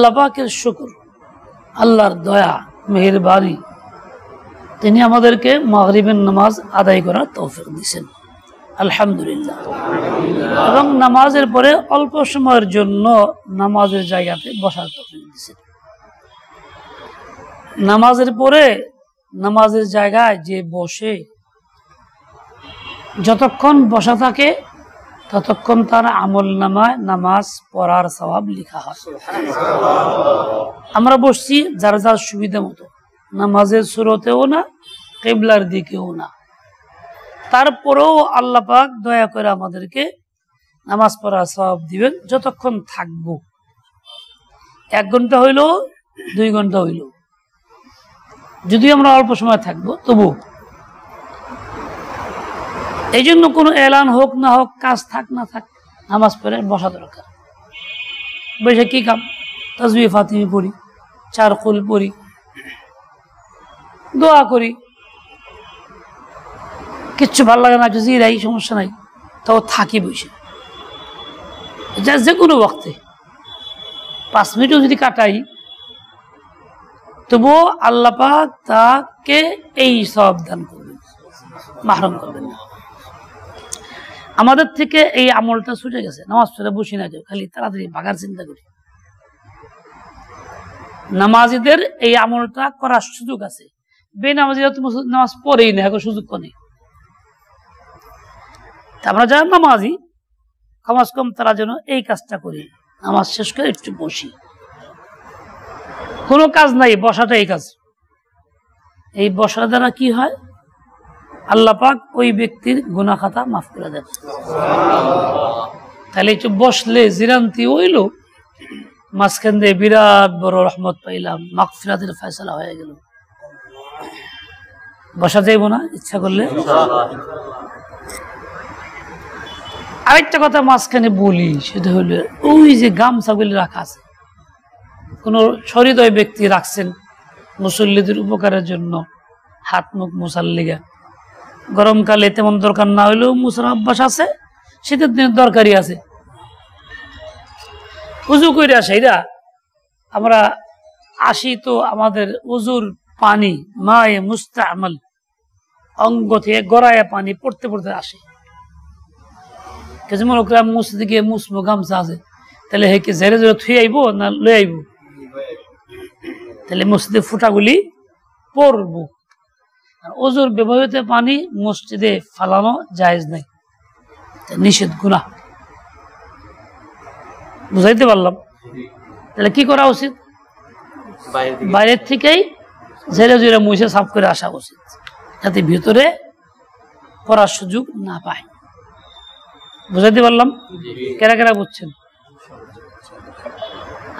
আল্লাহ পাকের শুকর, আল্লাহর দয়া মেহেরবানি, তিনি আমাদেরকে মাগরিবের নামাজ আদায় করার তৌফিক দিয়েছেন, আলহামদুলিল্লাহ। এবং নামাজের পরে অল্প সময়ের জন্য নামাজের জায়গাতে বসার তৌফিক দিয়েছেন। নামাজের পরে নামাজের জায়গায় যে বসে যতক্ষণ বসা থাকে ততক্ষণ তার আমল নামায় নামাজ পড়ার সওয়াব লেখা হয়। আমরা বসছি যার যার সুবিধা মতো, নামাজের শুরুতেও না, কিবলার দিকেও না, তারপরেও আল্লাহ পাক দয়া করে আমাদেরকে নামাজ পড়ার সওয়াব দিবেন যতক্ষণ থাকবো। 1 ঘন্টা হইল, 2 ঘন্টা হইল, যদি আমরা অল্প সময় থাকবো তবু। এই জন্য কোনো এলান হোক না হোক, কাজ থাক না থাক, নামাজ পড়ে বসা দরকার। বসে কি কাম? তাসবিহ ফাতিমি পড়ি, 4 কুল পড়ি, দোয়া করি, কিচ্ছু ভালো লাগে না, জিরাই, সমস্যা নাই, তাও থাকি বসে। যে কোনো বক্তে 5 মিনিটও যদি কাটাই তবুও আল্লাহ পাক তাকে এই সওয়াব দান করবেন, মাহরুম করবেন না। আমাদের থেকে এই আমলটা ছুটে গেছে, নামাজ পড়ে বসি না কেউ, খালি তাড়াতাড়ি ভাগার চিন্তা করি। নামাজিদের এই আমলটা করার সুযোগ আছে, বেনামাজিরা তো নামাজ পড়েই না, এখন সুযোগ নেই। আমরা যারা নামাজি কমাস কম তারা যেন এই কাজটা করি, নামাজ শেষ করে একটু বসি। কোনো কাজ নাই, বসাটা এই কাজ। এই বসার দ্বারা কি হয়? আল্লাহ পাক ওই ব্যক্তির গুনাহ খাতা মাফ করে দেন। তাহলে একটু বসলে জিরান্তি হইল, মাঝখান দিয়ে বিরাট বড় রহমত পাইলাম, মাগফিরাতের ফয়সালা হয়ে গেল। বসা যাইব না ইচ্ছা করলে? আরেকটা কথা মাঝখানে বলি, সেটা হলো ওই যে গামছাগুলি রাখা আছে, কোন সহৃদয় ব্যক্তি রাখছেন মুসল্লিদের উপকারের জন্য, হাত মুখ মোছার লেগে। গরমকালে তেমন দরকার না হইলেও মুছার অভ্যাস আছে, শীতের দিনে দরকারই আছে। উজু করে আসে এরা, আমরা আসি তো আমাদের উজুর পানি মায়ে মুস্তামাল অঙ্গ থেকে গড়ায় পানি পড়তে পড়তে আসে। কিছু মনে করেন মসজিদে গিয়ে মুসমো, গামছা আছে, তাহলে হে কি ঝেড়ে ঝেড়ে থুয়ে আইব না লয়ে আইব? তাহলে মসজিদে ফুটাগুলি পড়বো। ওজুর ব্যবহৃত পানি মসজিদে ফালানো জায়েজ নাই, নিষেধ, গুনাহ। বুঝাইতে পারলাম? তাহলে কি করা উচিত? বাইরের থেকেই ঝেড়ে ঝেড়ে মুছে সাফ করে আসা উচিত, যাতে ভিতরে পড়ার সুযোগ না পায়। বুঝাইতে পারলাম? কেরা কেরা বুঝছেন?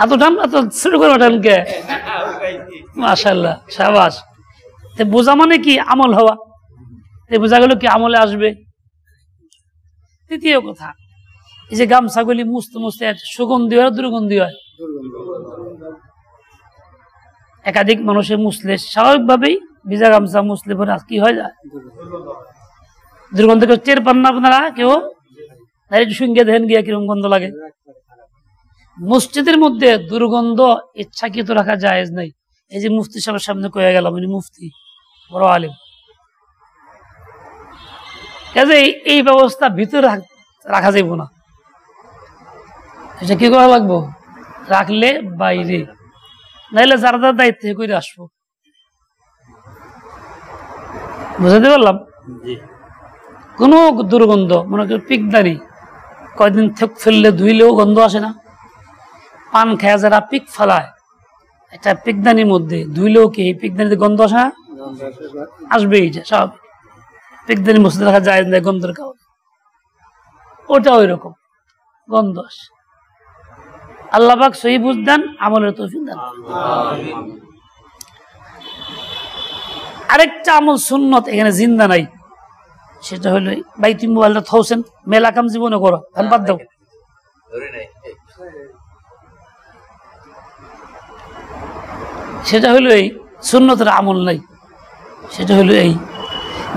এত টান, এত শুরু করে ওঠেন কে? মাশাআল্লাহ, শাবাশ। বোঝা মানে কি? আমল হওয়া। বোঝা গেল কি আমলে আসবে। তৃতীয় কথা, এই যে গামছাগুলি মুছতে মুছতে সুগন্ধি হয়, দুর্গন্ধি হয়। একাধিক মানুষের মুছলে স্বাভাবিকভাবেই ভিজা গামছা মুছলে পরে কি হয়ে যায়? দুর্গন্ধ। কেউ টের পান না আপনারা? কেউ সঙ্গে দেখেন গিয়া কিরকম গন্ধ লাগে। মসজিদের মধ্যে দুর্গন্ধ ইচ্ছাকৃত রাখা জায়েজ নাই। এই যে মুফতি সাহেবের সামনে কয়ে গেলাম, উনি মুফতি, বড় আলেম, কাজে এই ব্যবস্থা ভিতরে রাখা যাইব না। এটা কি করা লাগবো? রাখলে বাইরে, নাইলে যার যার দায়িত্ব করে আসবো। বুঝাতে পারলাম? কোন দুর্গন্ধ, মনে করি পিকদানি, কয়দিন থেকে ফেললে ধুইলেও গন্ধ আসে না? পান খায় যারা পিক ফেলায়, একটা পিকদানির মধ্যে ধুইলেও কি এই পিকদানিতে গন্ধ আসে না? আসবেই, সব পিকদানি মসজিদে রাখা যায় না, গন্ধের কারণে। ওটা ওই রকম গন্ধ আসে। আল্লাহ পাক সহি বুঝ দেন, আমলের তৌফিক দেন। আরেকটা আমল সুন্নত এখানে জিন্দা নাই, সেটা হলো ভাই তুমি মোবাইলটা থাউছেন, মেলা কাম জীবনে করো, বাদ দাও। সেটা হলো এই সুন্নতের আমল নাই। সেটা হলো এই,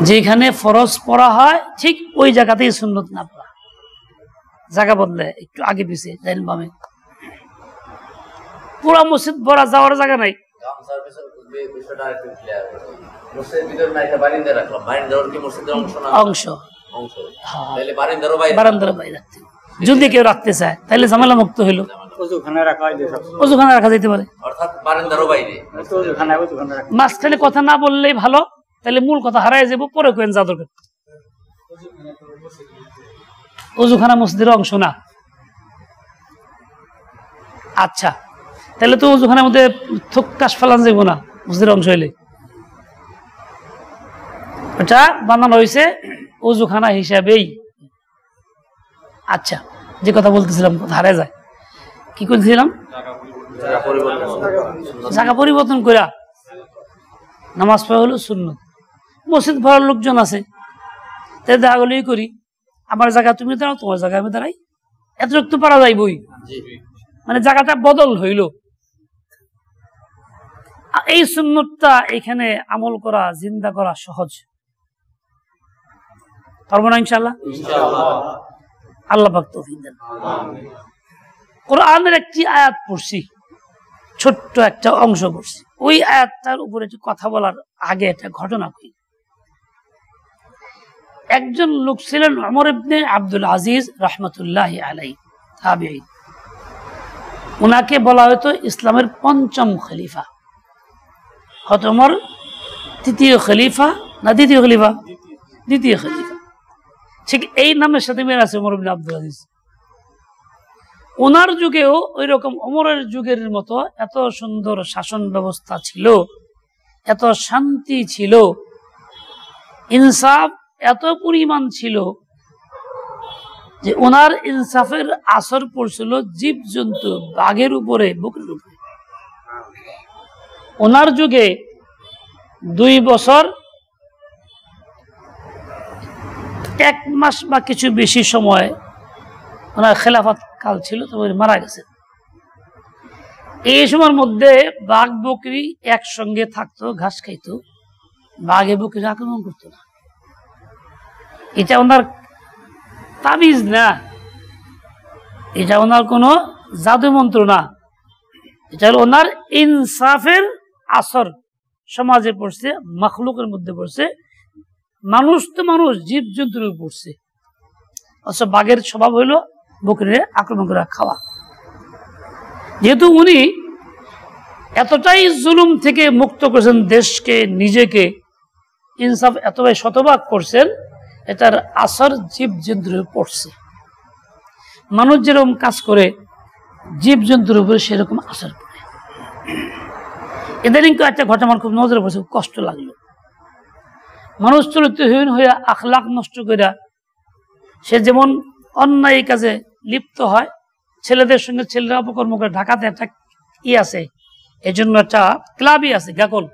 যেখানে ফরজ পড়া হয় ঠিক ওই জায়গাতেই সুন্নত না পড়া, জায়গা বদলে একটু আগে পিছিয়ে ডাইন বামে। পুরা মসজিদ ভরা, যাওয়ার জায়গা নাই। অংশ বারান্দার বাইরে রাখতে, যদি কেউ রাখতে চায় তাহলে ঝামেলা মুক্ত হইল। ওযুখানা রাখা যেতে পারে, মাঝখানে কথা না বললেই ভালো, তাহলে মূল কথা হারাই যাব, পরে কেন যা দরকার। ওযুখানা মসজিদের অংশ না। আচ্ছা, তাহলে তো ওযুখানার মধ্যে থুক কাশ ফেলান যাইব না মসজিদের অংশ হইলে। এটা বানানো হয়েছে ওযুখানা হিসাবেই। আচ্ছা, যে কথা বলতেছিলাম কথা হারায় যায়, কি করতেছিলাম? জায়গা পরিবর্তন করে নামাজ পড়া হলো সুন্নত। মসজিদ ভরার লোকজন আছে, তাই দেখা গেলেই করি, আমার জায়গা তুমি দাঁড়াও, তোমার জায়গা আমি দাঁড়াই, এতটুকু তো পারা যাইবই, মানে জায়গাটা বদল হইল। এই সুন্নতটা এখানে আমল করা, জিন্দা করা সহজ। পারবো না ইনশাআল্লাহ? আল্লাহ পাক তৌফিক দেন। কোরআনের একটি আয়াত পড়ছি, ছোট্ট একটা অংশ পড়ছি, ওই আয়াতটার উপরে একটু কথা বলার আগে একটা ঘটনা করি। একজন লোক ছিলেন ওমর ইবনে আব্দুল আজিজ রাহমাতুল্লাহি আলাইহি, তাবেঈ। উনাকে বলা হতো ইসলামের পঞ্চম খলিফা। হযরত ওমর তৃতীয় খলিফা না দ্বিতীয় খলিফা? দ্বিতীয় খলিফা। ঠিক এই নামের সাথে মিল আছে ওমর ইবনে আব্দুল আজিজ। ওনার যুগেও ওই রকম ওমরের যুগের মতো এত সুন্দর শাসন ব্যবস্থা ছিল, এত শান্তি ছিল, ইনসাফ এত পরিমাণ ছিল যে ওনার ইনসাফের আসর পড়ছিল জীব জন্তু, বাঘের উপরে, বকরির উপরে। ওনার যুগে 2 বছর 1 মাস বা কিছু বেশি সময় ওনার খেলাফত কাল ছিল, তবে মারা গেছে। এই সময়ের মধ্যে বাঘ বকরি একসঙ্গে থাকতো, ঘাস খাইতো, বাঘে বকরি আক্রমণ করতো না। এটা ওনার তাবিজ না, এটা ওনার কোনো জাদু মন্ত্র না, এটা হলো ওনার ইনসাফের আসর সমাজে পড়ছে, মাখলুকের মধ্যে পড়ছে। মানুষ তো মানুষ, জীব জন্তুর পড়ছে। অথচ বাঘের স্বভাব হইলো বকরিরে আক্রমণ করে খাওয়া। যেহেতু উনি এতটাই জুলুম থেকে মুক্ত করেছেন দেশকে, নিজেকে, ইনসাফ এতটাই শতভাগ করছেন, এটার আসর জীব জন্তুর পড়ছে। মানুষ যেরকম কাজ করে জীব জন্তুর উপরে সেরকম আসর পড়ে। ইদানিং একটা ঘটনা আমার খুব নজরে পড়ছে, কষ্ট লাগলো। মানুষ চরিত্রহীন হইয়া আখলাক নষ্ট কইরা সে যেমন অন্যায় কাজে লিপ্ত হয়, ছেলেদের সঙ্গে ছেলেরা অপকর্ম করে। ঢাকাতে একটা আছে, এই জন্য একটা ক্লাবই আছে, গাকল,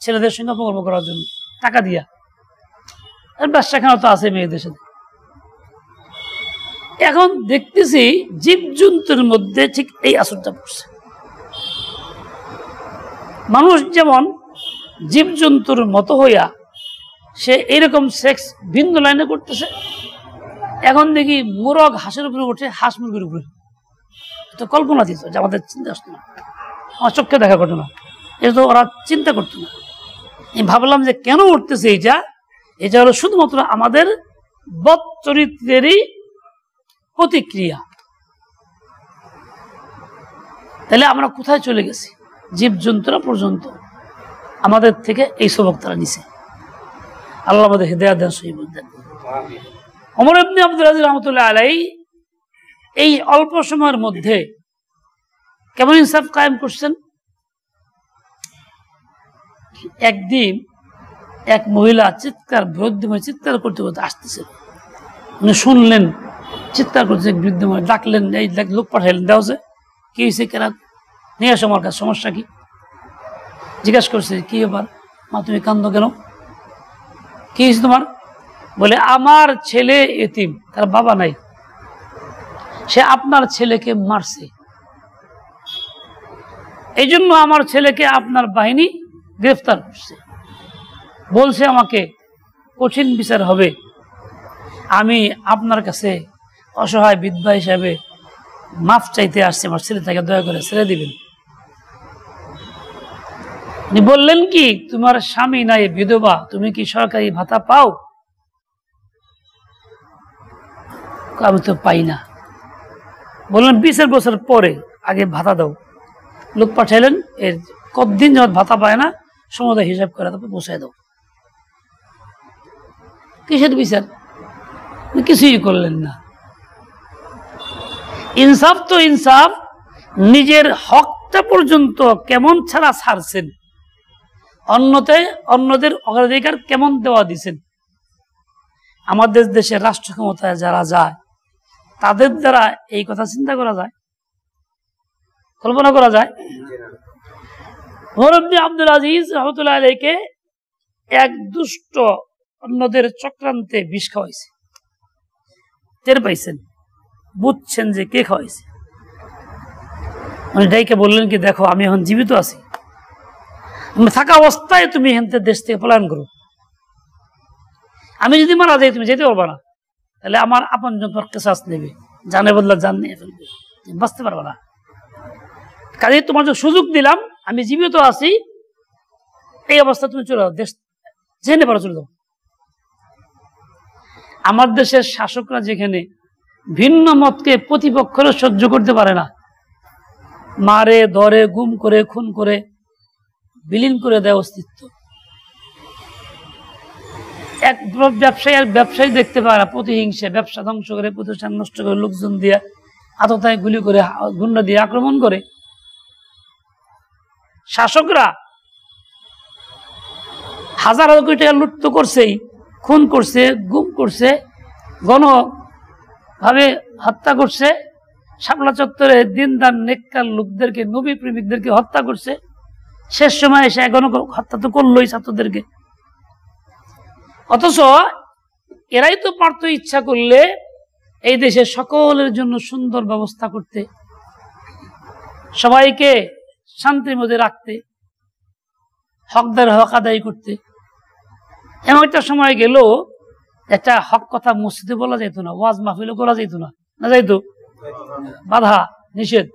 ছেলেদের সঙ্গে অপকর্ম করার জন্য টাকা দিয়া। ব্যবসাখানা তো আছে মেয়েদের সাথে। এখন দেখতেছি জীবজন্তুর মধ্যে ঠিক এই আসরটা পড়ছে। মানুষ যেমন জীবজন্তুর মতো হইয়া সে এইরকম সেক্স ভিন্ন লাইনে করতেছে, এখন দেখি মোরগ হাঁসের উপরে উঠে, হাঁস মুরগির উপরে। তো কল্পনা দিত যে আমাদের চিন্তা আসতো না, আমার চোখে দেখা ঘটনা, এটা তো ওরা চিন্তা করতো না। আমি ভাবলাম যে কেন উঠতেছে এইটা, এটা হলো শুধুমাত্র আমাদের বদ চরিত্রেরই প্রতিক্রিয়া। তাহলে আমরা কোথায় চলে গেছি? জীবজন্তুরা পর্যন্ত আমাদের থেকে এই সবক তারা নিছে। আল্লাহ আমাদের হিদায়াত দেন, সহিহ দেন। ওমর ইবনে আব্দুল আজিজ রাহমাতুল্লাহ আলাইহি এই অল্প সময়ের মধ্যে কেমন ইনসাফ কায়েম করছেন। একদিন এক মহিলা চিৎকার, বৃদ্ধ মহিলা চিৎকার করতে করতে আসতেছে। উনি শুনলেন চিৎকার করছে, বৃদ্ধ মহিলা ডাকলেন, এই লোক পাঠাইলেন, দেওয়া যে কি হয়েছে, কেনা নিয়ে আসো আমার কাছে, সমস্যা কি? জিজ্ঞাসা করছে, কি ব্যাপার মা, তুমি কান্দো কেন, কি হয়েছে তোমার? বলে, আমার ছেলে এতিম, তার বাবা নাই, সে আপনার ছেলেকে মারছে, এই জন্য আমার ছেলেকে আপনার বাহিনী গ্রেফতার করছে, বলছে আমাকে কঠিন বিচার হবে। আমি আপনার কাছে অসহায় বিধবা হিসাবে মাফ চাইতে আসছে, আমার ছেলেটাকে দয়া করে ছেড়ে দিবেন। উনি বললেন কি, তোমার স্বামী নাই, বিধবা, তুমি কি সরকারি ভাতা পাও? আমি তো পাই না। বললেন 20 বছর পরে, আগে ভাতা দাও। লোক পাঠাইলেন, এর কতদিন যাবত ভাতা পায় না সমুদায় হিসাব করে তারপর বসাই দাও। কিসের বিচার? কিছুই করলেন না। ইনসাফ তো ইনসাফ, নিজের হকটা পর্যন্ত কেমন ছাড়া ছাড়ছেন, অন্যদের অগ্রাধিকার কেমন দেওয়া দিচ্ছেন। আমাদের দেশে রাষ্ট্র ক্ষমতায় যারা যায় তাদের দ্বারা এই কথা চিন্তা করা যায়, কল্পনা করা যায়? ওমর ইবনে আব্দুল আজিজ রাহমাতুল্লাহ আলাইহিকে এক দুষ্ট অন্যদের চক্রান্তে বিষ খাওয়াইছে। টের পাইছেন, বুঝছেন যে কে খাওয়াইছে। উনি ডাইকে বললেন কি, দেখো আমি এখন জীবিত আছি, থাকা অবস্থায় তুমি এখান থেকে দেশ থেকে পলায়ন করো। আমি যদি মারা যাই তুমি যেতে পারবা না, তাহলে আমার আপন জন তোমার কেসাস নেবে, জানের বদলা জান নিয়ে ফেলবে, তুমি বাঁচতে পারবা না। কাজে তোমার যে সুযোগ দিলাম, আমি জীবিত আছি, এই অবস্থা তুমি চলে যাও, দেশ জেনে পারো চলে যাও। আমার দেশের শাসকরা যেখানে ভিন্ন মতকে প্রতিপক্ষের সহ্য করতে পারে না, মারে ধরে গুম করে খুন করে বিলীন করে দেয় অস্তিত্ব। এক ব্যবসায়ী দেখতে পায় না, প্রতিহিংসা, ব্যবসা ধ্বংস করে, প্রতিষ্ঠান নষ্ট করে, লোকজন দিয়ে আততায় গুলি করে, গুন্ডা দিয়ে আক্রমণ করে। শাসকরা হাজার হাজার কোটি টাকা লুট তো করছেই, খুন করছে, গুম করছে, গণভাবে হত্যা করছে, শাপলা চত্বরে দিনদার নেককার লোকদেরকে, নবী প্রেমিকদেরকে হত্যা করছে। শেষ সময় এসে গণহত্যা তো করলোই ছাত্রদেরকে। অথচ এরাই তো পারত ইচ্ছা করলে এই দেশে সকলের জন্য সুন্দর ব্যবস্থা করতে, সবাইকে শান্তির মধ্যে রাখতে, হকদার হক আদায় করতে। এমন একটা সময় গেল, একটা হক কথা মসজিদে বলা যেত না, ওয়াজ মাহফিলও করা যেত না, না যাইতো, বাধা নিষেধ।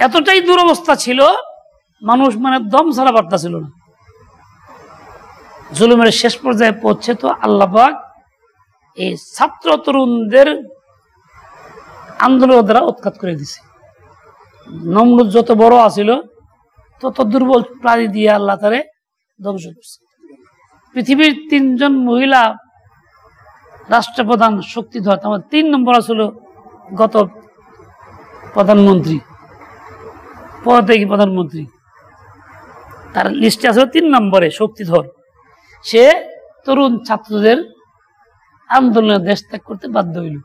এতটাই দুরবস্থা ছিল, মানুষ দম ছাড়া পারতেছিল না। জুলুমের শেষ পর্যায়ে পৌঁছে তো আল্লাহ পাক এই ছাত্র তরুণদের আন্দোলন দ্বারা উৎখাত করে দিছে। নমরুদ যত বড় আছিল তত দুর্বল প্রাণী দিয়ে আল্লাহ তারে ধ্বংস করছে। পৃথিবীর 3 জন মহিলা রাষ্ট্রপ্রধান শক্তিধর, আমার 3 নম্বর ছিল গত প্রধানমন্ত্রী, পরত্যাগী প্রধানমন্ত্রী, তার লিস্টে আছে 3 নম্বরে শক্তিধর। সে তরুণ ছাত্রদের আন্দোলনে দেশ ত্যাগ করতে বাধ্য হইল,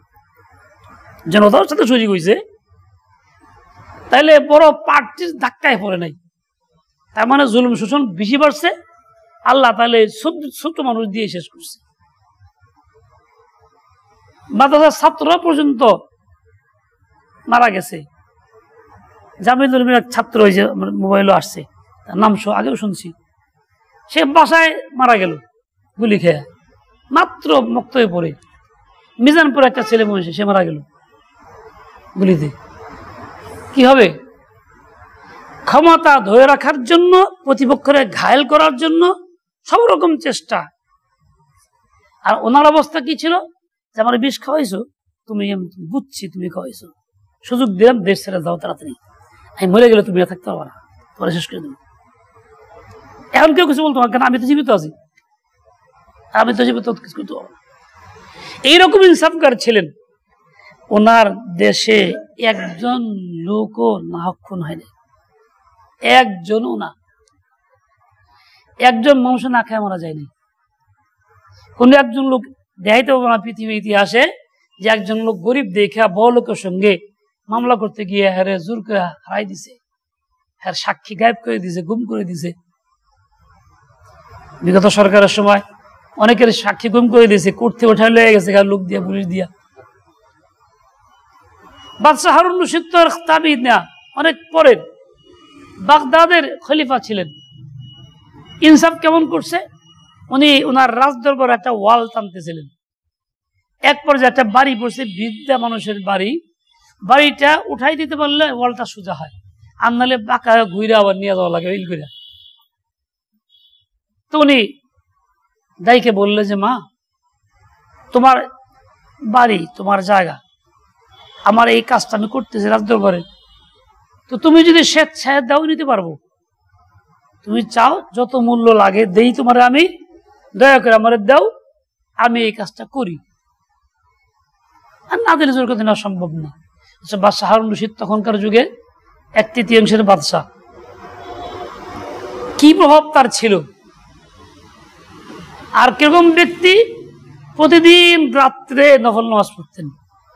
জনতার সাথে সুযোগ হয়েছে। তাইলে বড় পার্টির ধাক্কায় পড়ে নাই, তার মানে জুলুম শোষণ বেশি বাড়ছে। আল্লাহ তাহলে ছোট মানুষ দিয়ে শেষ করছে। মাদ্রাসার ছাত্ররা পর্যন্ত মারা গেছে। জামিলুল মিরাজ ছাত্র হয়েছে, মোবাইলও আসছে, তার নাম আগেও শুনছি। সে বাসায় মারা গেল গুলি খেয়ে, মাত্র মুক্ত হয়ে পড়ে। মিজানপুর একটা ছেলে মহিষে, সে মারা গেল গুলিতে। কি হবে? ক্ষমতা ধরে রাখার জন্য, প্রতিপক্ষকে ঘায়েল করার জন্য সব রকম চেষ্টা। আর ওনার অবস্থা কি ছিল, যে আমার বিষ খাওয়াইছো তুমি, বুঝছি তুমি খাওয়াইছো, সুযোগ দিলাম, দেশ ছেড়ে যাও তাড়াতাড়ি, আমি মরে গেলে তুমি থাকতে পারবা না, পরে শেষ করে দেবো। এখন কেউ কিছু বলতো কেন, আমি তো জীবিত আছি, আমি তো জীবিত, কিছু করতে পারবো না। এইরকম ইনসাফগার ছিলেন। ওনার দেশে একজন লোকও নাহক খুন হয়নি, একজনও না, একজন মানুষ না খেয়ে মারা যায়নি। কোন একজন লোক দেখাইতে পারবো না পৃথিবীর ইতিহাসে যে একজন লোক গরিব দেখে বড় লোকের সঙ্গে মামলা করতে গিয়ে হ্যারে জোর করে হারাই দিছে, হ্যার সাক্ষী গায়েব করে দিছে, গুম করে দিছে। বিগত সরকারের সময় অনেকের সাক্ষী গুম করে দিয়েছে, কোর্ট থেকে উঠায় লয়ে গেছে লোক দিয়া, পুলিশ দিয়া। বাদশাহ হারুন রশিদ তাবিঈ না, অনেক পরের, বাগদাদের খলিফা ছিলেন। ইনসাফ কেমন করছে, উনি ওনার রাজদরবার একটা ওয়াল টানতেছিলেন, এক পর্যায়ে একটা বাড়ি পড়ছে, বৃদ্ধা মানুষের বাড়ি। বাড়িটা উঠাই দিতে পারলে ওয়ালটা সোজা হয়, আর নাহলে বাঁকা ঘুরে আবার নিয়ে যাওয়া লাগে ওইল করে। তো উনি দাইকে বললে যে মা, তোমার বাড়ি, তোমার জায়গা, আমার এই কাজটা আমি করতেছি রাজদরবারে, তো তুমি যদি স্বেচ্ছায় দাও নিতে পারবো, তুমি চাও যত মূল্য লাগে দেই তোমার, আমি দয়া করে আমার দাও, আমি এই কাজটা করি। আর না দিলে জোর করতে নেওয়া সম্ভব না। বাদশাহ হারুন রশিদ তখনকার যুগে 1/3 বাদশাহ, কি প্রভাব তার ছিল, আর কিরকম ব্যক্তি, প্রতিদিন রাত্রে নফল নামাজ পড়তেন,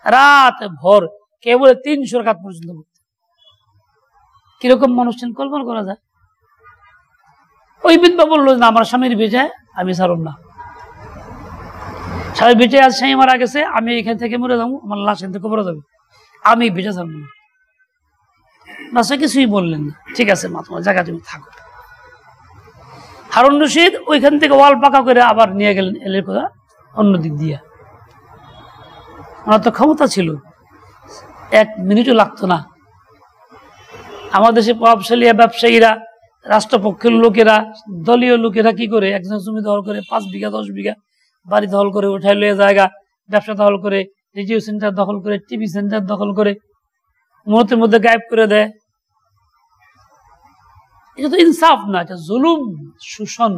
রাত ভর কেবল 300 রাকাত পর্যন্ত পড়তেন। কিরকম মানুষ ছিলেন কল্পনা করা যায়। ওই বিধবা বললো না, আমার স্বামীর বেঁচে আমি ছাড়ব না, স্বামী বেঁচে আজ স্বামী মারা গেছে, আমি এখান থেকে মরে যাবো, আমার লাশ এখান থেকে মরে যাবে, আমি বেঁচে ছাড়বো না। বাদশা কিছুই বললেন না, ঠিক আছে মা, তোমার জায়গা তুমি থাকো। হারুন রশিদ ওইখান থেকে ওয়াল পাকা করে আবার নিয়ে গেলেন এলের কথা অন্য দিক দিয়ে। ওনার তো ক্ষমতা ছিল, 1 মিনিটও লাগতো না। আমাদের দেশে প্রভাবশালী ব্যবসায়ীরা, রাষ্ট্রপক্ষের লোকেরা, দলীয় লোকেরা কি করে, একজন জমি দখল করে 5 বিঘা 10 বিঘা বাড়ি দখল করে উঠায় লয়ে জায়গা, ব্যবসা দখল করে, রেডিও সেন্টার দখল করে, টিভি সেন্টার দখল করে, মুহূর্তের মধ্যে গায়েব করে দেয়। এটা তো ইনসাফ না, এটা জুলুম, শোষণ,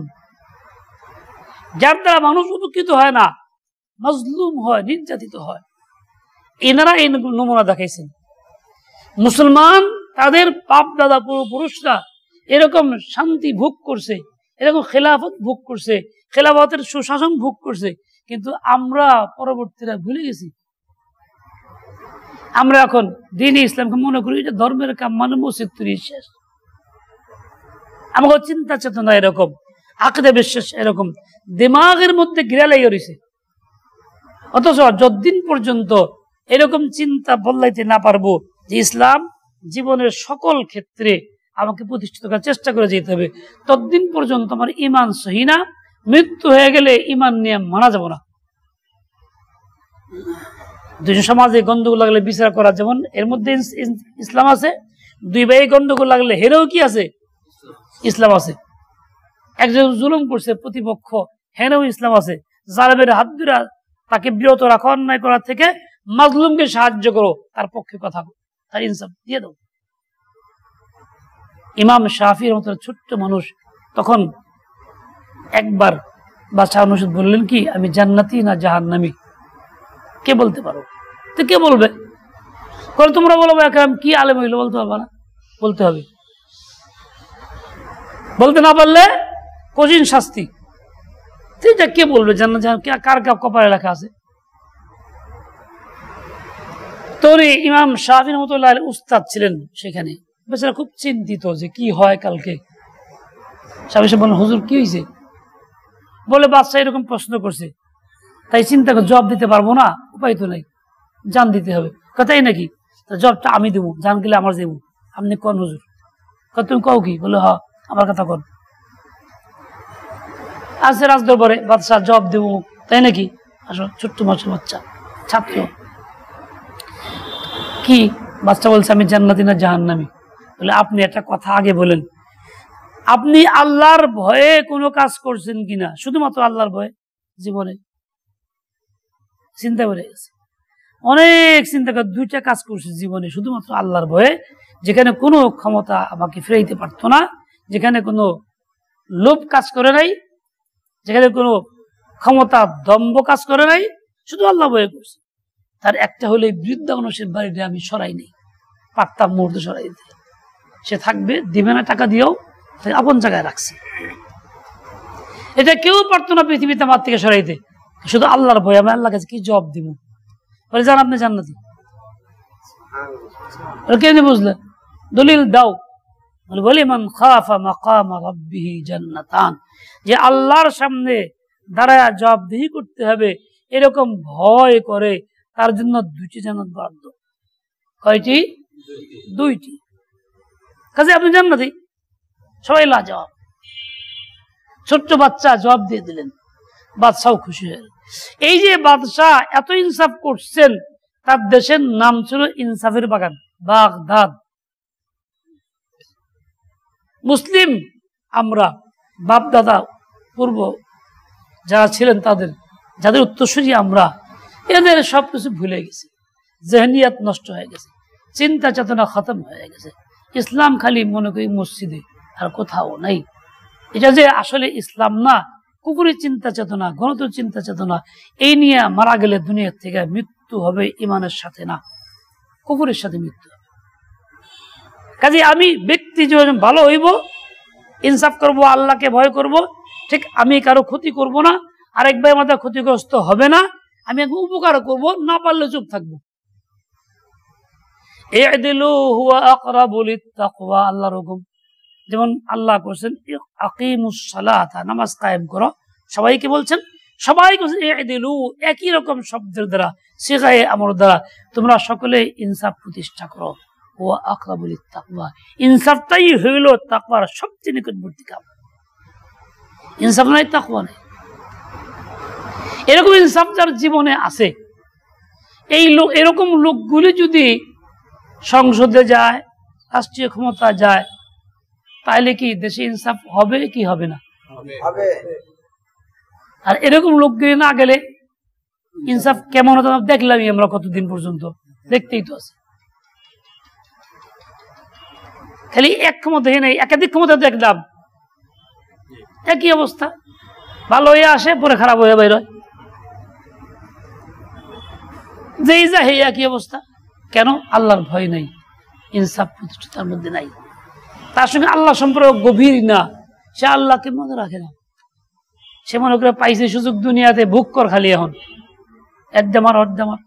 যার দ্বারা মানুষ উপকৃত হয় না, মজলুম হয়, নির্যাতিত হয়। এনারা এই নমুনা দেখাইছেন। মুসলমান তাদের বাপ দাদা পূর্বপুরুষরা এরকম শান্তি ভোগ করছে, এরকম খেলাফত ভোগ করছে, খেলাফতের সুশাসন ভোগ করছে, কিন্তু আমরা পরবর্তীরা ভুলে গেছি। আমরা এখন দ্বীন ইসলামকে মনে করি এটা ধর্মের কাম, মানে মসজিদ তৈরি শেষ। আমাদের চিন্তা চেতনা এরকম, আকীদা বিশ্বাস এরকম, দিমাগের মধ্যে ঘিরা লেগে রয়েছে। অথচ যতদিন পর্যন্ত এরকম চিন্তা বদলাইতে না পারবো যে ইসলাম জীবনের সকল ক্ষেত্রে আমাকে প্রতিষ্ঠিত করার চেষ্টা করে যেতে হবে, ততদিন পর্যন্ত আমার ইমান সহি না। মৃত্যু হয়ে গেলে ইমান নিয়ে মানা যাব না। দুই সমাজে গন্ডগোল লাগলে বিচার করা, যেমন এর মধ্যে ইসলাম আছে। 2 ভাই গন্ডগোল লাগলে হেরেও কি আছে, ইসলাম আছে। একজন জুলুম করছে প্রতিপক্ষ, হেরেও ইসলাম আছে। জালেমের হাত ধরে তাকে বিরত রাখো অন্যায় করার থেকে, মাজলুমকে সাহায্য করো, তার পক্ষে কথা, তার ইনসাফ দিয়ে দাও। ইমাম শাফির মতো ছোট্ট মানুষ তখন একবার বাদশাহ হারুন রশিদ বললেন কি, আমি জান্নাতি না জাহান্নামী, কে বলতে পারো? তো কে বলবে? তোমরা বলো একরাম কি আলেম হইলো, বলতে পারবা না? বলতে হবে। বলতে না পারলে কঠিন শাস্তি। এটা কে বলবে জান্নাত জাহান্নাম, কার কপালে লেখা আছে? তোরে ইমাম শাফি রহমাতুল্লাহ আলাইহি উস্তাদ ছিলেন সেখানে, বেচারা খুব চিন্তিত যে কি হয় কালকে। শাফি সাহেব বলেন, হুজুর কি হয়েছে? বলে বাদশা এরকম প্রশ্ন করছে, তাই চিন্তা করে জবাব দিতে পারবো না, উপায় তো নাই, জান দিতে হবে। কথাই নাকি? জবটা আমি দেবো, জান গেলে আমার দেবো, আপনি কোন হুজুর? তুমি কও কি? বলে হ্যাঁ, আমার কথা কন। আসছে রাজদরবারে, বাদশাহ জবাব দেবো, তাই নাকি? আসো, ছোট্ট মাসের বাচ্চা, ছাত্র। কি? বাচ্চা বলছে আমি জান্নাতি না জাহান্নামী। বলে আপনি একটা কথা আগে বলেন, আপনি আল্লাহর ভয়ে কোনো কাজ করছেন কিনা? শুধুমাত্র আল্লাহর ভয়ে জীবনে চিন্তা করে গেছে, অনেক চিন্তা করে 2টা কাজ করছে জীবনে শুধুমাত্র আল্লাহর ভয়ে, যেখানে কোনো ক্ষমতা আমাকে ফিরাইতে পারতো না, যেখানে কোনো লোভ কাজ করে নাই, যেখানে কোনো ক্ষমতা দম্ভ কাজ করে নাই, শুধু আল্লাহ ভয়ে করছে। তার একটা হলে বৃদ্ধ মানুষের বাড়িতে আমি সরাই নেই, পারতাম মুহূর্তে সরাই দিতে, সে থাকবে, দিবে না টাকা দিয়েও, আপন জায়গায় রাখছে। এটা কেউ পারতো না পৃথিবীতে আমার থেকে সরাইতে, শুধু আল্লাহর ভয়। আমি আল্লাহর কাছে কি জবাব দিব? বলে জান আপনি জান্নাতি। কেন বুঝলে? দলিল দাও। বলে মান খাফা মাকাম রাব্বিহি জান্নাতান, যে আল্লাহর সামনে দাঁড়ায় জবাবদিহি করতে হবে এরকম ভয় করে, তার জন্য 2টি জান্নাত বরাদ্দ। কয়টি? 2টি। কাজে আপনি জান্নাতি। সবাই লাজবাব। ছোট্ট বাচ্চা জবাব দিয়ে দিলেন। বাদশাও খুশি হয়ে গেল। এই যে বাদশাহ এত ইনসাফ করছেন, তার দেশের নাম ছিল ইনসাফের বাগান, বাগদাদ। মুসলিম আমরা বাপ দাদা পূর্ব যারা ছিলেন তাদের, যাদের উত্তরসূরি আমরা, এদের সবকিছু ভুলে গেছি, জেহনিয়াত নষ্ট হয়ে গেছে, চিন্তা চেতনা খতম হয়ে গেছে। ইসলাম খালি মনে করি মসজিদে, আর কোথাও নাই। এটা যে আসলে ইসলাম না, কুকুরের চিন্তা চেতনা, গণতন্ত্র চিন্তা চেতনা, এই নিয়ে মারা গেলে দুনিয়ার থেকে মৃত্যু হবে ইমানের সাথে না, কুকুরের সাথে মৃত্যু হবে। কাজে আমি ব্যক্তি জীবনে ভালো হইব, ইনসাফ করব, আল্লাহকে ভয় করব, ঠিক আমি কারো ক্ষতি করব না, আরেক ভাই আমাদের ক্ষতিগ্রস্ত হবে না, আমি একটু উপকার করব, না পারলে চুপ থাকবো। ইদিলু হুয়া আকরাবু লিত্তাকওয়া, আল্লাহর হুকুম। যেমন আল্লাহ করেছেন আকিমুস সালাতা, নামাজ কায়েম করো, সবাইকে বলছেন, সবাই বলছেন ইদিলু, একই রকম শব্দের দ্বারা, সিগায়ে আমর দ্বারা তোমরা সকলে ইনসাফ প্রতিষ্ঠা করো। হুয়া আকরাবু লিত্তাকওয়া, ইনসাফটাই হইল তাকওয়ার সবচেয়ে নিকটবর্তী কাম। ইনসাফ নাই, তাকওয়া নাই। এরকম ইনসাফ যার জীবনে আছে, এই লোক, এরকম লোকগুলি যদি সংসদে যায়, রাষ্ট্রীয় ক্ষমতা যায়, তাহলে কি দেশে ইনসাফ হবে কি হবে না? আর এরকম লোকগুলি না গেলে ইনসাফ কেমন হতো দেখলামই আমরা কতদিন পর্যন্ত, দেখতেই তো আছে। খালি এক ক্ষমতা নেই, একাধিক ক্ষমতা দেখলাম, একই অবস্থা, ভালো হয়ে আসে পরে খারাপ হয়ে বাইর হয়, যেই যা হে একই অবস্থা। কেন? আল্লাহর ভয় নাই, ইনসাফ প্রতিষ্ঠার মধ্যে নাই, তার সঙ্গে আল্লাহ সম্পর্ক গভীর না, সে আল্লাহকে মনে রাখে না। সে মনে করে পাইছে সুযোগ দুনিয়াতে, ভোগ কর খালি এখন, একদামার অর্ধামার।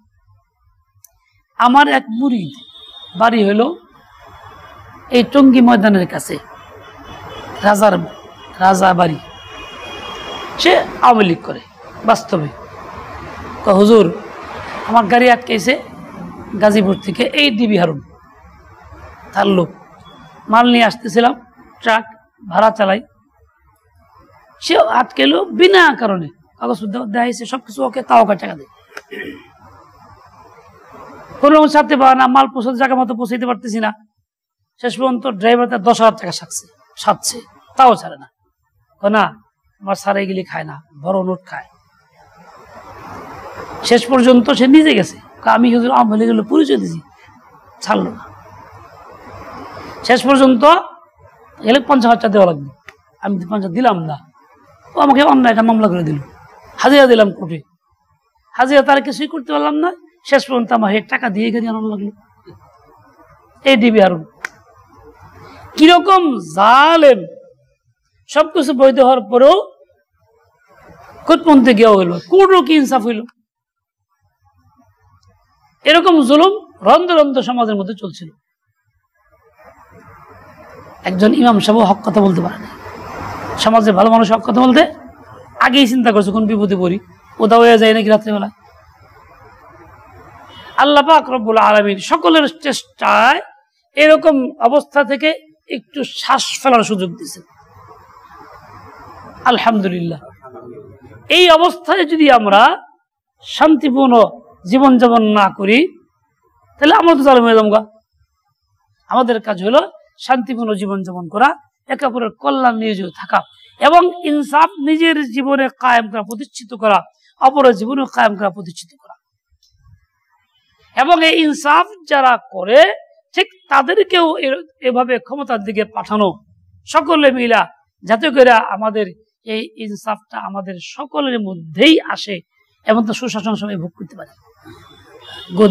আমার এক মুরিদ বাড়ি হইল এই টঙ্গী ময়দানের কাছে, রাজা বাড়ি, সে আওয়ামী লীগ করে বাস্তবে। হুজুর আমার গাড়ি আটকেছে গাজীপুর থেকে, এই ডিবি হারুন তার লোক, মাল নিয়ে আসতেছিলাম, ট্রাক ভাড়া চালাই, সে আটকেলো বিনা কারণে, কাগজ দেখাইছে সবকিছু ওকে, তাও টাকা দেয়, কোনো ছাড়তে পারে না, মাল পৌঁছাতে জায়গা মতো পৌঁছাইতে পারতেছি না। শেষ পর্যন্ত ড্রাইভার তার 10,000 টাকা সাজছে, তাও ছাড়ে না, না আমার সারা এগুলি খায় না, বড় নোট খায়। শেষ পর্যন্ত সে নিজে গেছে, আমি হুজুর আওয়ামী লীগের পরিচয় দিয়েছি, ছাড়লো না। শেষ পর্যন্ত গেলে 50,000 টাকা দেওয়া লাগবে, আমি 50 দিলাম না, ও আমাকে অন্যায় একটা মামলা করে দিল, হাজিরা দিলাম কোর্টে, হাজিরা তার কিছুই করতে পারলাম না। শেষ পর্যন্ত আমার টাকা দিয়ে গাড়ি আনানো লাগলো। এই ডিবি হারুন কিরকম জালেম, সবকিছু বৈধ হওয়ার পরেও কোর্টপন্থে গিয়ে হইল, কোর্টও কি ইনসাফ হইল? এরকম জুলুম রন্ধ রন্ধ সমাজের মধ্যে চলছিল। একজন ইমাম সাহেব হক কথা বলতে পারে না, সমাজে ভালো মানুষ হক কথা বলতে আগেই চিন্তা করছে কোন বিপদে পড়ি, ওদা হয়ে যায় নাকি রাত্রেবেলা। আল্লাহ পাক রব্বুল আলামিন সকলের চেষ্টায় এরকম অবস্থা থেকে একটু শ্বাস ফেলার সুযোগ দিয়েছেন, আলহামদুলিল্লাহ। এই অবস্থায় যদি আমরা শান্তিপূর্ণ জীবনযাপন না করি, তাহলে আমরা তো জালেম হয়ে যাবো। আমাদের কাজ হলো শান্তিপূর্ণ জীবনযাপন করা, একে অপরের কল্যাণ নিয়োজিত থাকা, এবং ইনসাফ নিজের জীবনে কায়েম করা, প্রতিষ্ঠিত করা, অপরের জীবনে কায়েম করা, প্রতিষ্ঠিত করা। এবং এই ইনসাফ যারা করে ঠিক তাদেরকেও এভাবে ক্ষমতার দিকে পাঠানো, সকলে মিলা, যাতে করে আমাদের এই ইনসাফটা আমাদের সকলের মধ্যেই আসে এবং তো সুশাসন সময় ভোগ করতে পারে,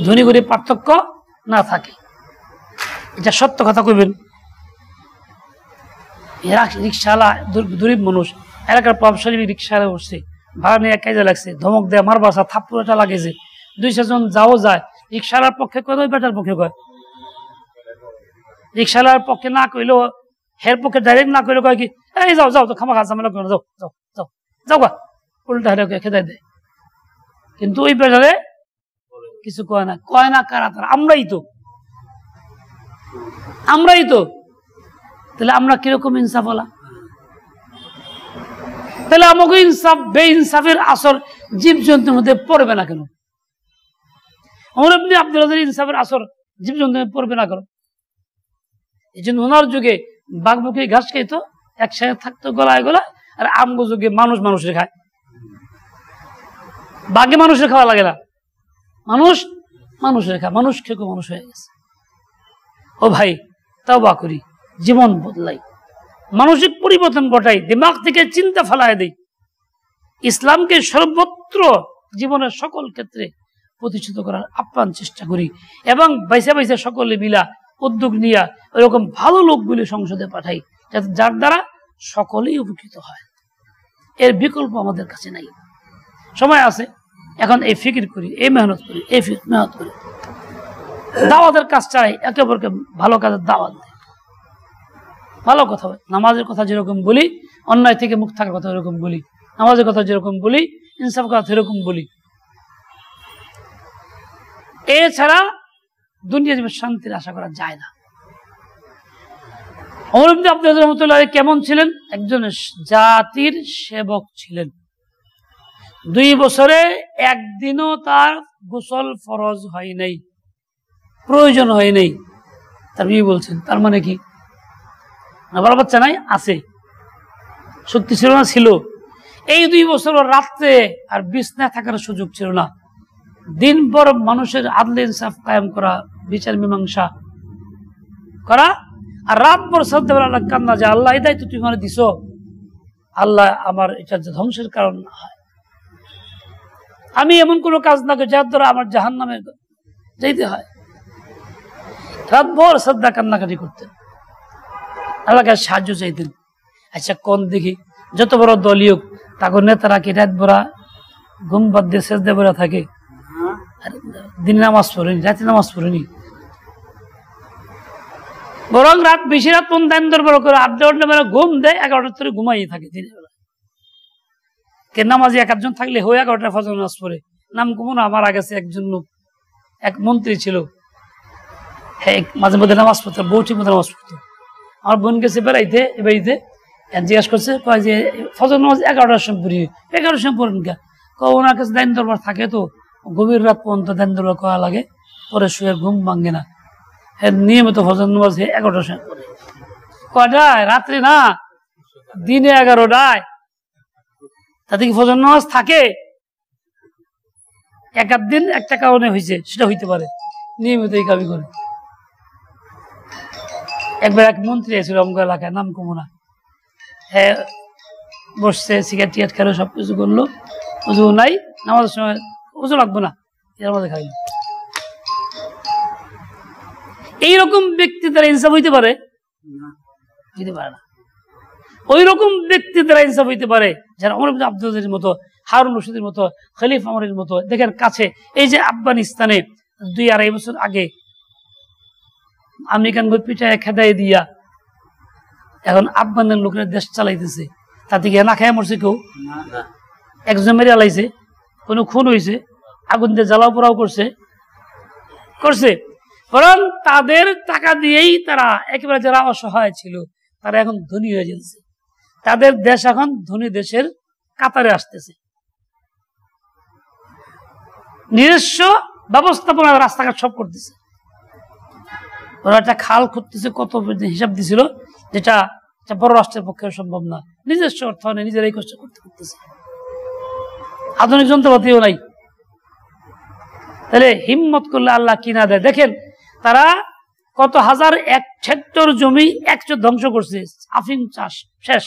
ধনী গরিব পার্থক্য না থাকে। এটা সত্য কথা কইবেন। রিক্সাওয়ালা গরিব মানুষ, এলাকার প্রভাবশালী রিক্সাওয়ালা উঠছে, ভাড়া নিয়ে কাজে লাগছে, ধমক দেয়, মার বাসা থাপ্পড়টা লাগেছে, 2-4 জন যাও যায়, রিক্সাওয়ালার পক্ষে কয়, ওই বেটার পক্ষে কয়, রিক্সাওয়ালার পক্ষে না কইলেও হের পক্ষে ডাইরেক্ট না কইলে কয় কি, এই যাও যাও তো খামাখা ঝামেলা করো, যাও যাও যাও যাও গা, উল্টা হেরে খেদাই দেয়। কিন্তু ওই বেটারে কিছু কয় না কারা, তারা আমরাই তো। তাহলে আমরা কিরকম ইনসাফওয়ালা? তাহলে আমাকে ইনসাফ বেইনসাফের আসর জীবজন্তুর মধ্যে পড়বে না কেন? ওমর ইবনে আব্দুল আজিজ ইনসাফের আসর জীবজন্তুর মধ্যে পড়বে না কেন? এই জন্য ওনার যুগে বাঘবুকি ঘাস খাইত, একসাথে থাকতো গলায় গলায়, আর আমগো যুগে মানুষ মানুষের খায়। বাঘে মানুষের খাওয়া লাগে না, মানুষ মানুষের খায়। মানুষ খেয়ে মানুষ হয়ে গেছে। ও ভাই, তওবা করি, জীবন বদলাই, মানসিক পরিবর্তন ঘটাই, দিমাগ থেকে চিন্তা ফেলায় দেই, ইসলামকে সর্বত্র জীবনের সকল ক্ষেত্রে প্রতিষ্ঠিত করার আপ্রাণ চেষ্টা করি, এবং বাইসা বাইসা সকলে মিলা উদ্যোগ নিয়ে এরকম ভালো লোকগুলি সংসদে পাঠাই, যাতে যার দ্বারা সকলেই উপকৃত হয়। এর বিকল্প আমাদের কাছে নাই। সময় আছে, এখন এই ফিকির করি, এই মেহনত করি, এই মেহনত করি, দাওয়াতের কাজ চাই, একে অপরকে ভালো কাজের দাওয়াত দেয়, ভালো কথা হয়। নামাজের কথা যেরকম বলি, অন্যায় থেকে মুখ থাকার কথা এরকম বলি, নামাজের কথা যেরকম বলি, ইনসাফ কথা সেরকম বলি। এছাড়া দুনিয়া জীবনে শান্তির আশা করা যায় না। ওমর ইবনে আব্দুল আজিজ রাহমাতুল্লাহ আলাইহি কেমন ছিলেন? একজন জাতির সেবক ছিলেন। 2 বছরে একদিনও তার গোসল ফরজ হয় নাই, প্রয়োজন হয় নাই। তার বিয়ে বলছেন, তার মানে কি? আবার বাচ্চা নাই, আছে, শক্তি ছিল না, ছিল। এই 2 বছর রাত্রে আর বিছনায় থাকার সুযোগ ছিল না। দিনভর মানুষের আদলে ইনসাফ কায়েম করা, বিচার মীমাংসা করা, আর রাতভর সদ্যবেলা কান্না যে আল্লাহ এই দায়িত্ব তুমি মানে দিছো, আল্লাহ আমার এটা ধ্বংসের কারণ না হয়, আমি এমন কোনো কাজ না করি যার দ্বারা আমার জাহান্নামে যেতে হয়। রাতভর শ্রদ্ধা কান্নাকাটি করতেন, আল্লাহকে সাহায্য চাইতেন। আচ্ছা কোন দেখি যত বড় দলীয় তাকে নেতারা কি রাত ভরা ঘুম বাদ দিয়ে সেজদা ভরা থাকে? দিন নামাজ পড়েনি, রাতে নামাজ পড়েনি, বরং রাত বেশি রাত কোন দান দরবার করে 8-9 বেলা ঘুম দেয়, 11টার ধরে ঘুমাইয়ে থাকে দিনের বেলা। কে নামাজি 1-1 জন থাকলে হয়ে 11টায় ফজর নামাজ পড়ে। নাম কমন মারা গেছে একজন লোক, এক মন্ত্রী ছিল, হ্যাঁ মাঝে মধ্যে নামাজ পড়তো, বউ ঠিক মতো নামাজ পড়তো। আমার বোন গেছে বেড়াইতে, বেড়াইতে জিজ্ঞাসা করছে, কয় যে ফজর নামাজ 11টার সময় পড়ি। 11টার সময় পড়েন কে? ওনার কাছে দান দরবার থাকে, তো গভীর রাত পর্যন্ত দান দরবার করা লাগে, পরে শুয়ে ঘুম ভাঙে না। হ্যাঁ নিয়মিত ফজর নামাজ 11টার সময় পড়ে। কয়টায়? রাত্রে না, দিনে 11টায়। তাতে কি ফজর নামাজ থাকে? 1-1 দিন একটা কারণে হয়েছে, সেটা হইতে পারে, নিয়মিত এই কাবি করে। একবার এক মন্ত্রী এসেছিল আমগো এলাকায়, নাম কমো না, হ্যাঁ বসছে, সিগারেট টিগারেট খেলো, সবকিছু করলো, উজু নাই, নামাজের সময় উজু লাগবো না, এর মধ্যে খাইল। এইরকম ব্যক্তি দ্বারা ইনসাফ হইতে পারে? হইতে পারে না। ওই রকম ব্যক্তি দ্বারা ইনসাফ হইতে পারে যারা ওমর ইবনে আব্দুল আজিজের মতো, হারুন রশিদের মতো, খলিফা ওমরের মতো। দেখেন কাছে এই যে আফগানিস্তানে 2-2.5 বছর আগে আমেরিকান পিঠায় খেদাই দিয়া এখন আফগানের লোকেরা দেশ চালাইতেছে, তাতে গিয়ে না খায় মরছে কেউ? একজন মেরে আলাইছে, কোনো খুন হয়েছে, আগুন দিয়ে জ্বালাও পোড়াও করছে, বরং তাদের টাকা দিয়েই তারা একেবারে যারা অসহায় ছিল তারা এখন ধনী হয়ে যাচ্ছে। তাদের দেশ এখন ধনী দেশের কাতারে আসতেছে। নিজস্ব ব্যবস্থাপনা, রাস্তাঘাট সব করতেছে। ওরা একটা খাল খুঁজতেছে, কত হিসাব দিছিল, যেটা বড় রাষ্ট্রের পক্ষে সম্ভব না। নিজস্ব অর্থায়নে নিজেরাই কষ্ট করতে করতেছে, আধুনিক যন্ত্রপাতিও নাই। তাহলে হিম্মত করলে আল্লাহ কিনা দেয়। দেখেন তারা কত হাজার 1 হেক্টর জমি একচোট ধ্বংস করছে, আফিম চাষ শেষ।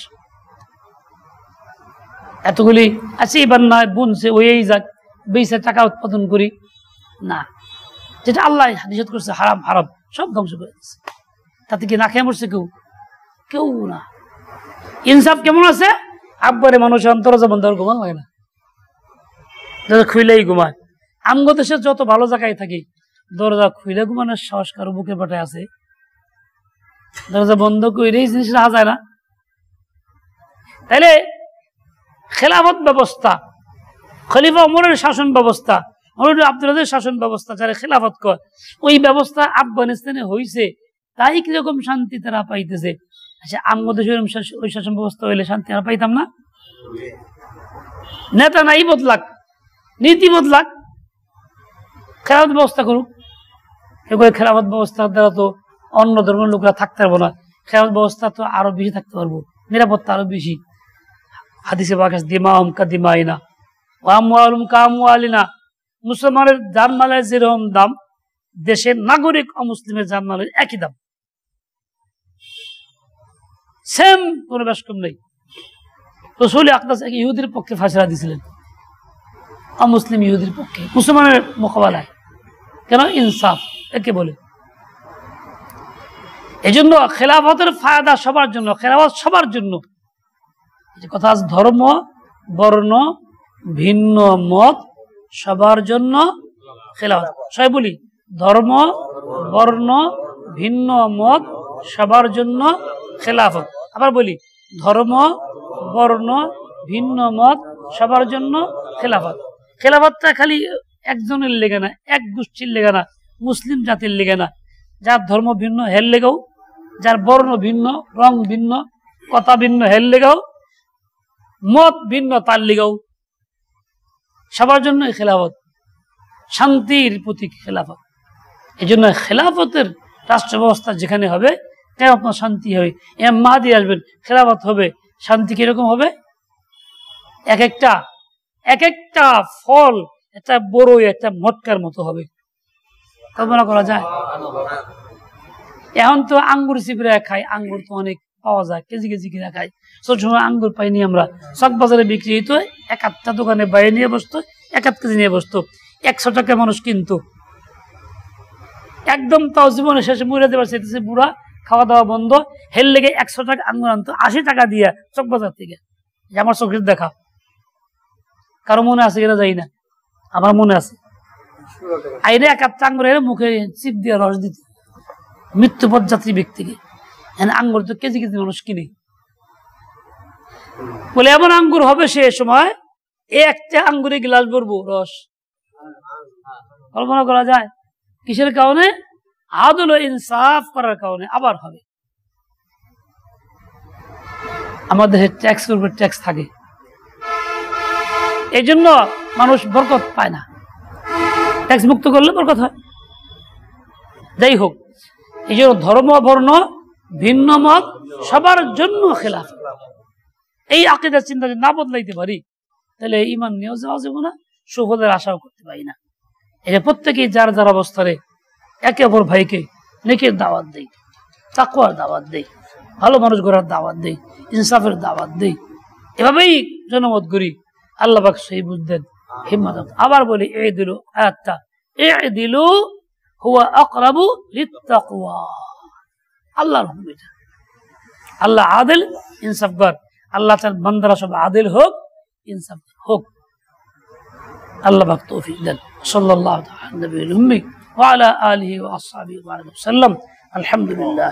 এতগুলি আছে, এবার নয় বুনছে, ওই যাক বেচে টাকা উৎপাদন করি না, যেটা আল্লাহ নিষেধ করছে হারাম হারাম, সব ধ্বংস করে দিচ্ছে। তাতে কি না খেয়ে মরছে কেউ? কেউ না। ইনসাফ কেমন আছে? আকবরে মানুষের দরজা বন্ধ ঘুমান লাগে না, খুইলেই ঘুমায়। আমগো দেশে যত ভালো জায়গায় থাকি, দরজা খুইলে ঘুমানোর সাহস কারো বুকের পাটায় আছে? দরজা বন্ধ করেই জিনিস রাখা যায় না। তাইলে খেলাফত ব্যবস্থা, খলিফা ওমরের শাসন ব্যবস্থা, ওমর ইবনে আব্দুল আজিজের শাসন ব্যবস্থা, যারা খেলাফত কয়, ওই ব্যবস্থা আফগানিস্তানে হয়েছে, তাই কিরকম শান্তি তারা পাইতেছে। আচ্ছা আমগো দেশে ওই শাসন ব্যবস্থা হইলে শান্তি আমরা পাইতাম না? নেতা নাই বদলাক, নীতি বদলাক, খেলাফত ব্যবস্থা করুক। এগুলো খেলাফত ব্যবস্থার দ্বারা তো অন্য ধর্মের লোকরা থাকতে পারবো না, খেলাফত ব্যবস্থা তো আরো বেশি থাকতে পারবো, নিরাপত্তা আরো বেশি। হাদিসে পাক আছে দিমাহুম কাদিমাইনা ওয়া আমওয়ালুহুম কামওয়ালিনা, মুসলমানের জানমালের যেরকম দাম দেশের নাগরিক অমুসলিমের জানমালের একই দাম, সেম, কোনো বেশ কম নেই। রাসূল আকদাস এক ইহুদির পক্ষে ফাঁসিরা দিয়েছিলেন, অমুসলিম ইহুদির পক্ষে মুসলমানের মোকাবেলায়। কেন? ইনসাফ একে বলে। এই জন্য খেলাফতের ফায়দা সবার জন্য, খেলাফত সবার জন্য। কথা আছে ধর্ম বর্ণ ভিন্ন মত সবার জন্য খেলাফত। সবাই বলি ধর্ম বর্ণ ভিন্ন মত সবার জন্য খেলাফত। আবার বলি ধর্ম বর্ণ ভিন্ন মত সবার জন্য খেলাফত। খেলাফতটা খালি একজনের লেগে না, এক গোষ্ঠীর লেগে না, মুসলিম জাতির লেগে না। যার ধর্ম ভিন্ন হের লেগেও, যার বর্ণ ভিন্ন, রং ভিন্ন, কথা ভিন্ন হের লেগেও, মত ভিন্ন তার লেগেও, সবার জন্য খেলাফত, শান্তির প্রতীক খেলাফত। এই জন্য খেলাফতের রাষ্ট্র ব্যবস্থা যেখানে হবে আপনার শান্তি হবে। ইমাম মাহদী আসবেন, খেলাফত হবে, শান্তি কিরকম হবে? এক একটা ফল একটা বড় একটা মটকার মতো হবে, কল্পনা করা যায়? এখন তো আঙ্গুর চিপড়ে খাই, আঙ্গুর তো অনেক পাওয়া যায়, কেজি কেজি কিনা খাই। ছোট সময় আঙ্গুর পাইনি আমরা, চক বাজারে বিক্রি হইতো, এক আধটা দোকানে বাইরে নিয়ে বসতো, এক আধ কেজি নিয়ে বসতো, 100 টাকা মানুষ কিনতো। একদম তাও জীবনের শেষে মরে দেবার চাইতেছে, বুড়া, খাওয়া দাওয়া বন্ধ, হেল লেগে 100 টাকা আঙ্গুর আনতো, 80 টাকা দিয়ে চক বাজার থেকে। আমার চোখের দেখা, কারো মনে আছে কিনা যাই না, আমার মনে আছে। আইরে এক আধটা আঙ্গুর এর মুখে চিপ দিয়ে রস দিত মৃত্যু পথযাত্রী ব্যক্তিকে। আঙ্গুর তো কেজি কেজি মানুষ কিনে, বলে এমন আঙ্গুর হবে সে সময় একটা আঙ্গুরে গ্লাস ভরবো রস। কল্পনা করা যায়? কিসের কারণে? আদল ও ইনসাফ করার কারণে। আবার হবে আমাদের ট্যাক্সের উপর ট্যাক্স থাকে, এই জন্য মানুষ বরকত পায় না। ট্যাক্স মুক্ত করলে বরকত হয়। যাই হোক, এই জন্য ধর্ম বর্ণ ভিন্ন মত সবার জন্য খেলাফ। এই আকীদার চিন্তা যদি না বদলাইতে পারি তাহলে ঈমান নিয়েও যাওয়া যাবে না, সুফলের আশাও করতে পারি না। এটা প্রত্যেকেই যার যার অবস্থারে একে অপর ভাইকে নেকের দাওয়াত দেই, তাকওয়ার দাওয়াত দেই, ভালো মানুষ গড়ার দাওয়াত দেই, ইনসাফের দাওয়াত দেই। এভাবেই জনমত করি। আল্লাহ পাক সেই বুঝদেন, হিম্মত। আবার বলি এই দিল আয়াতটা, এই দিল হুয়া আকরাবু লিত্তাকওয়া। আল্লাহর হুকুম এটা। আল্লাহ আদিল, ইনসাফগার। আল্লাহ চান বান্দারা সব আদিল হোক, ইনসাফ হোক। আল্লাহ পাক তৌফিক দেন। সাল্লাল্লাহু তাআলা আলা নবিয়িল উম্মি ওয়া আলা আলিহি ওয়া আসহাবিহি ওয়া সাল্লাম। আলহামদুলিল্লাহ।